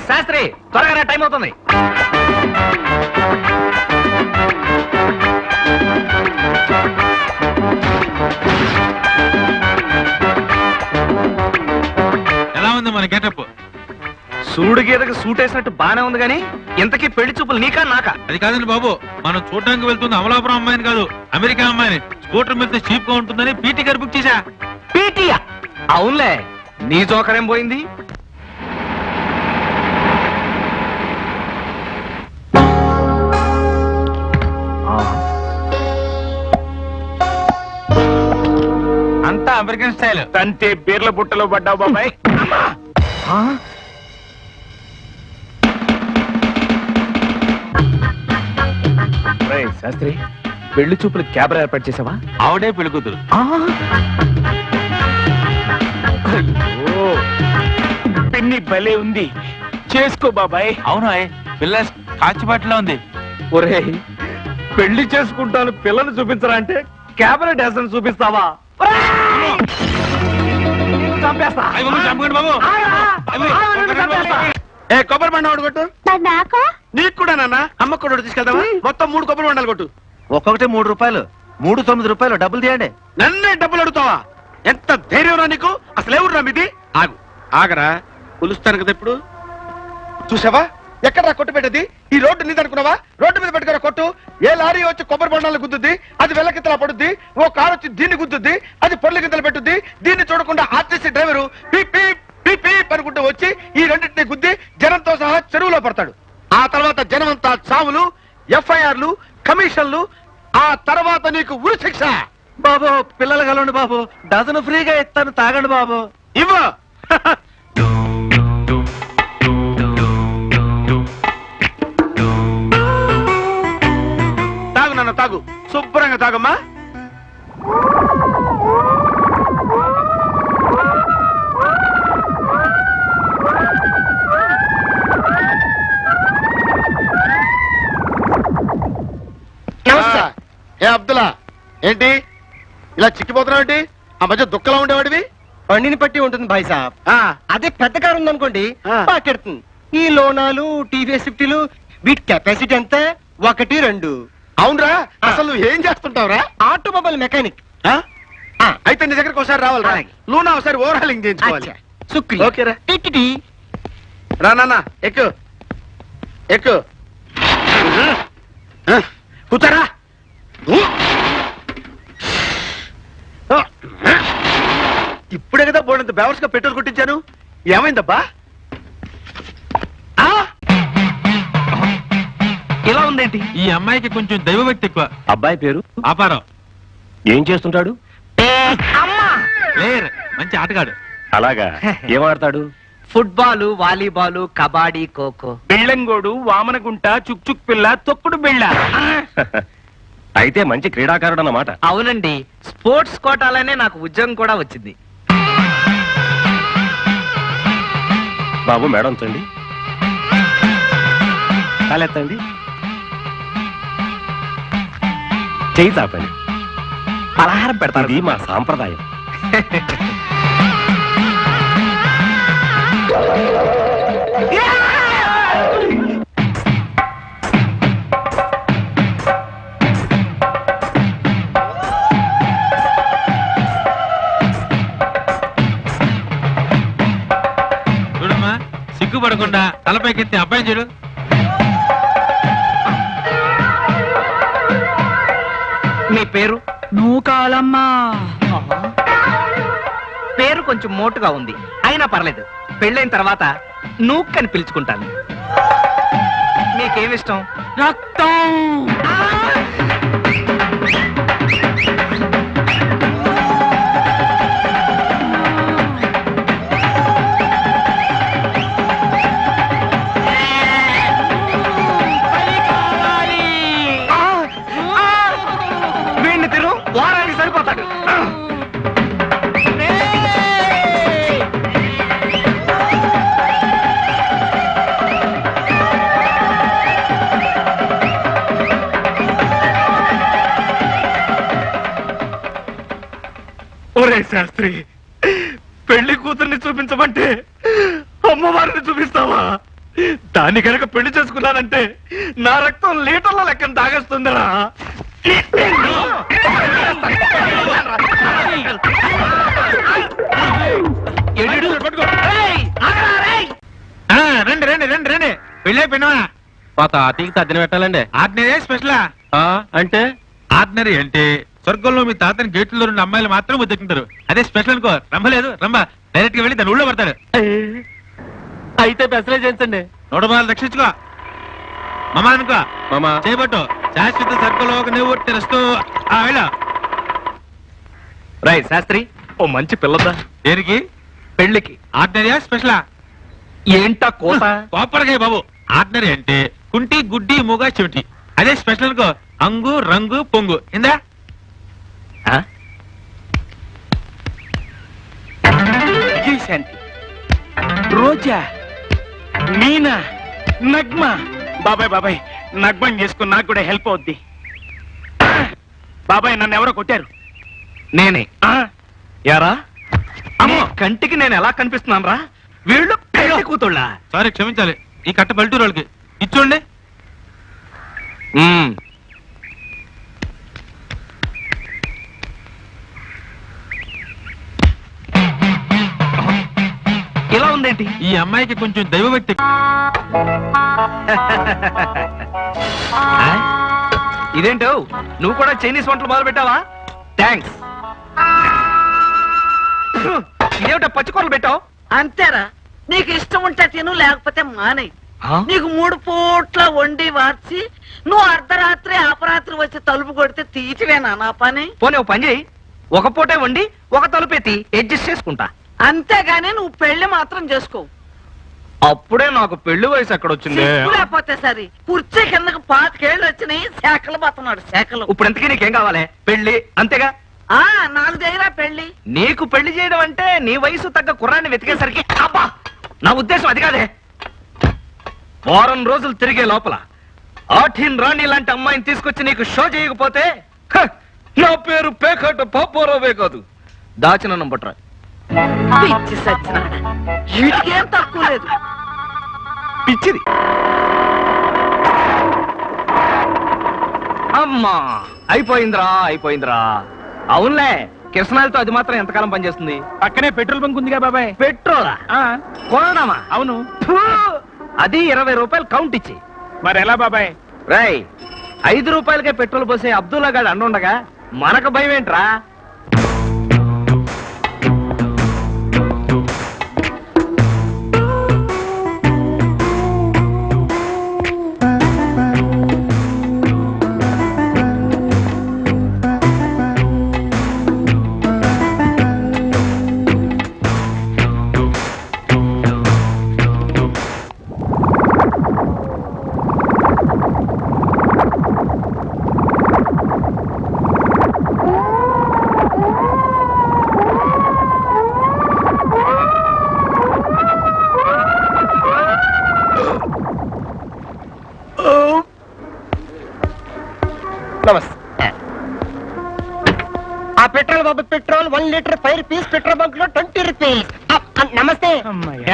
శాస్త్రి త్వరగా టైం అవుతుంది. ఎలా ఉంది మన గెటప్? సూడు గీతకి సూట్ వేసినట్టు బానే ఉంది కానీ ఇంతకీ పెళ్లి చూపులు నీకా నాకా? అది కాదండి బాబు, మనం చూడడానికి వెళ్తుంది అమలాపురం అమ్మాయిని కాదు, అమెరికా అమ్మాయిని. స్కూటర్ మీద చీప్ గా ఉంటుందని పీటీ గారు బుక్ చేశా. పీటీయా? అవునులే, నీ జోకరేం పోయింది? అంతా అమెరికన్ స్టైల్. తంతే బీర్ల బుట్టలో పడ్డావు బాబాయ్. శాస్త్రి, పెళ్లి చూపులు కెమెరా ఏర్పాటు చేసావా? ఆవిడే పెళ్లి కూతురు. పెన్ని భలే ఉంది, చేసుకో బాబాయ్. అవును, పిల్ల కాచిపట్లో ఉంది. ఒరే, పెళ్లి చేసుకుంటాను పిల్లని చూపించరా అంటే కెమెరా డాన్స్ చూపిస్తావా? చంపేస్తా. ఏ కొబ్బరి బండ ఒకటి కొట్టు. నీకు కూడా నాన్న అమ్మ కూడా తీసుకెళ్తావా? మొత్తం 3 కొబ్బరి బండాలు కొట్టు. ఒక్కొక్కటి 3 రూపాయలు, 3 9 డబ్బులు తీయండి. నన్నే డబ్బులు అడుగుతావా? ఎంత ధైర్యం రా నీకు? అసలు ఎవరు రా మీది? ఆగు, ఆగరా, కొలుస్తాను కదా ఇప్పుడు. చూసావా ఎక్కడ కొట్టు పెట్టేది? ఈ రోడ్డు నీది అనుకున్నావా? రోడ్డు మీద పెట్టుకున్న కొట్టు. ఏ లారీ వచ్చి కొబ్బరి బండాలు గుద్దుద్ది, అది వెల్లకింతలా పడుద్ది. ఓ కారు వచ్చి దీన్ని గుద్దుద్ది, అది పొర్ల గింతలు పెట్టుద్ది. దీన్ని చూడకుండా RTC driver peep peep peep peep అనుకుంటూ వచ్చి ఈ రెండింటిని గుద్ది జనంతో సహా చెరువులో పడతాడు. ఆ తర్వాత జనమంతా చావులు, ఎఫ్ఐఆర్లు, కమిషన్లు, ఆ తర్వాత నీకు ఉరి శిక్ష. బాబు పిల్లలు కలండి బాబు, డజను ఫ్రీగా ఇస్తాను, తాగండి బాబు. ఇవ్వ తాగు నాన్న, తాగు, శుభ్రంగా తాగమ్మా. ఏ అబ్దుల్లా, ఏంటి ఇలా చిక్కిపోతున్నావు? ఏంటి ఆ మధ్య దుఃఖలా ఉండేవాడివి? బండిని పట్టి ఉంటుంది భాయ్ సాబ్. అదే పెద్ద కారు ఉందనుకోండి, పాకెడుతుంది. ఈ లోనాలు, టీవీఎస్ 50లు, వీటి కెపాసిటీ ఎంత? 1 2. అవునరా, అసలు నువ్వు ఏం చేస్తుంటావురా? Automobile mechanic. అయితే నీ దగ్గరకు ఒకసారి రావాలి. లూనా ఒకసారి ఓవర్ హాలింగ్ చేయించుకోవాలి. ఓకేరా, రా నాన్న, ఎక్కు ఎక్కు, కూర్చోరా. ఇప్పుడే కదా బోర్డంత బేవర్స్ గా పెట్రోల్ కొట్టించాను. ఏమైందబ్బా? ఇలా ఉందేంటి? ఈ అమ్మాయికి కొంచెం దైవభక్తి ఎక్కువ. అబ్బాయి పేరు ఆపారం. ఏం చేస్తుంటాడు? ప్లేయర్, మంచి ఆటగాడు. అలాగా, ఏమాడతాడు? Football, volleyball, kabaddi, kho kho. బెళ్ళంగోడు, వామనగుంట, చుక్చుక్ పిల్ల, తొక్కుడు బిళ్ళ. అయితే మంచి క్రీడాకారుడు అన్నమాట. అవునండి, స్పోర్ట్స్ కోటాలనే నాకు ఉద్యోగం కూడా వచ్చింది. బాబు మేడం ఉంచండి, కాలెత్తండి, చెయ్యి తాపండి. పలహారం పెడతారు. ఇది మా సాంప్రదాయం. చూడమ్మా, సిగ్గుపడకుండా తలపైకెత్తి అబ్బాయి చూడు. మీ పేరు? నూకాలమ్మా. పేరు కొంచెం మోటుగా ఉంది, అయినా పర్లేదు. పెళ్ళైన తర్వాత నూక్కని పిలుచుకుంటాను. మీకేమిష్టం? రక్తం. వీడిని తిరు, వారానికి సరిపోతాడు. ఒరే శాస్త్రి, పెళ్లి కూతుర్ని చూపించమంటే అమ్మవారిని చూపిస్తావా? దాన్ని కనుక పెళ్లి చేసుకున్నానంటే నా రక్తం లీటర్ల లెక్కన తాగేస్తుందిరా. రండి రండి రండి రండి పెళ్ళైపోయినా పాత అతికి తద్దిన పెట్టాలండి. ఆర్డినరీ స్పెషలా అంటే ఆర్డినరీ అంటే స్వర్గంలో మీ తాతని గేట్లలో రెండు అమ్మాయిలు మాత్రం ముద్దెట్టుకుంటారు. అదే స్పెషల్ అనుకో, రంభలేదు రంభ డైరెక్ట్ గా వెళ్ళి దాని ఊళ్ళో పడతాడు. అయితే పెసలే చేయించండి. 100 రూపాయలు రక్షించుకో మమా అనుకో మామా చేయబట్టు శాశ్వత స్వర్గంలో ఒక నువ్వు తెరుస్తూ వెళ్ళ. రై శాస్త్రి, ఓ మంచి పిల్లదా దేనికి? పెళ్లికి. ఆర్డినరీయా స్పెషలా? ఏంటా కోత? కోపరకాయ బాబు. ఆర్డినరీ అంటే కుంటి గుడ్డి మూగ చెవిటి. అదే స్పెషల్ అనుకో, అంగు రంగు పొంగు. ఇందా శాంతి, రోజా, మీనా, నగ్మ. బాబాయ్ బాబాయ్, నగ్మం చేసుకుని నాకు కూడా హెల్ప్ అవుద్ది. బాబాయ్ నన్ను ఎవరో కొట్టారు. నేనే. ఆ, యారా అమ్మో. కంటికి నేను ఎలా కనిపిస్తున్నాను రా? వీళ్ళు పెళ్లి కూతుళ్ళ. సారీ క్షమించాలి, ఈ కట్ట పల్లెటూరు వాళ్ళకి ఇచ్చోండి. ఇలా ఉందేంటి? ఈ అమ్మాయికి కొంచెం దైవభక్తి. ఇదేంటో నువ్వు కూడా చైనీస్ వంటలు మొదలు పెట్టావా? థ్యాంక్స్. ఇదేమిటో పచ్చికూరలు పెట్టావు? అంతేరా, నీకు ఇష్టం ఉంటే తిను, లేకపోతే మానే. నీకు 3 పూట్ల వండి వార్చి నువ్వు అర్ధరాత్రి అపరాత్రి వచ్చి తలుపు కొడితే తీసివేనా నా పని? పోనీ ఓ పని చేయి, ఒక పూటే వండి ఒక తలుపెత్తి అడ్జస్ట్ చేసుకుంటా. అంతేగాని నువ్వు పెళ్లి మాత్రం చేసుకో. అప్పుడే నాకు పెళ్లి వయసు ఎక్కడ వచ్చింది? లేకపోతే సరే, కుర్చీ కిందకు 5 ఏళ్ళు వచ్చినాయి, శాఖలు పోతున్నాడు శాఖలు. ఇప్పుడు ఎంతకీ నీకేం కావాలి? పెళ్లి అంతేగా? నాకు చేయరా పెళ్లి. నీకు పెళ్లి చేయడం అంటే నీ వయసు తగ్గ కుర్రాన్ని వెతికేసరికి అబ్బా, నా ఉద్దేశం అది కాదే. వారం రోజులు తిరిగే లోపల ఆఠీన్ రాణి లాంటి అమ్మాయిని తీసుకొచ్చి నీకు షో చేయకపోతే నా పేరు పేకట పాపోరావే కాదు, దాచిన నంబట్రా. పిచ్చి సచ్చినాడా, వీటికేం తక్కువ లేదు. పిచ్చిది. అమ్మా, అయిపోయిందిరా అయిపోయిందిరా. అవునులే, కిరసనాలతో అది మాత్రం ఎంతకాలం పనిచేస్తుంది? పక్కనే పెట్రోల్ బంక్ ఉందిగా బాబాయ్. పెట్రోలా? కొనడమా? అవును. ఫూ! అది 20 రూపాయలు కౌంట్ ఇచ్చి. మరి ఎలా బాబాయ్? రై, 5 రూపాయలకే పెట్రోల్ పోసే అబ్దుల్లా గాడు అండుండగా మనకు భయం ఏంట్రా? నమస్తే. ఆ పెట్రోల్ బాబు, petrol 1 litre 5 rupees, petrol bunk లో 20 రూపీస్. నమస్తే.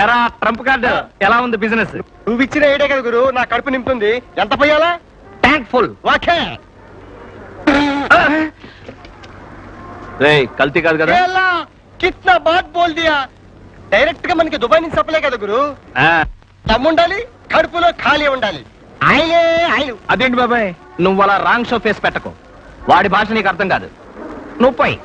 ఎరా ట్రంప్ కార్డు, ఎలా ఉంది బిజినెస్? నువ్వు ఇచ్చిన ఐడియా కదా గురు, నా కడుపు నింపుతుంది. ఎంత పోయాలా? థ్యాంక్ఫుల్. ఓకే. రేయ్, కల్తీ కాదు కదా? ఏలా, కిట్నా బాత్ బోల్ దియా. డైరెక్ట్ గా మనకి దుబాయ్ నుంచి సప్లై కదా గురు. దమ్ముండాలి, కడుపులో ఖాళీ ఉండాలి. ఆయిలే ఆయిల్. అదేంటి బాబాయ్? నువ్వు అలా రాంగ్ షో ఫేస్ పెట్టకు, వాడి భాష నీకు అర్థం కాదు. నువ్వు పోయి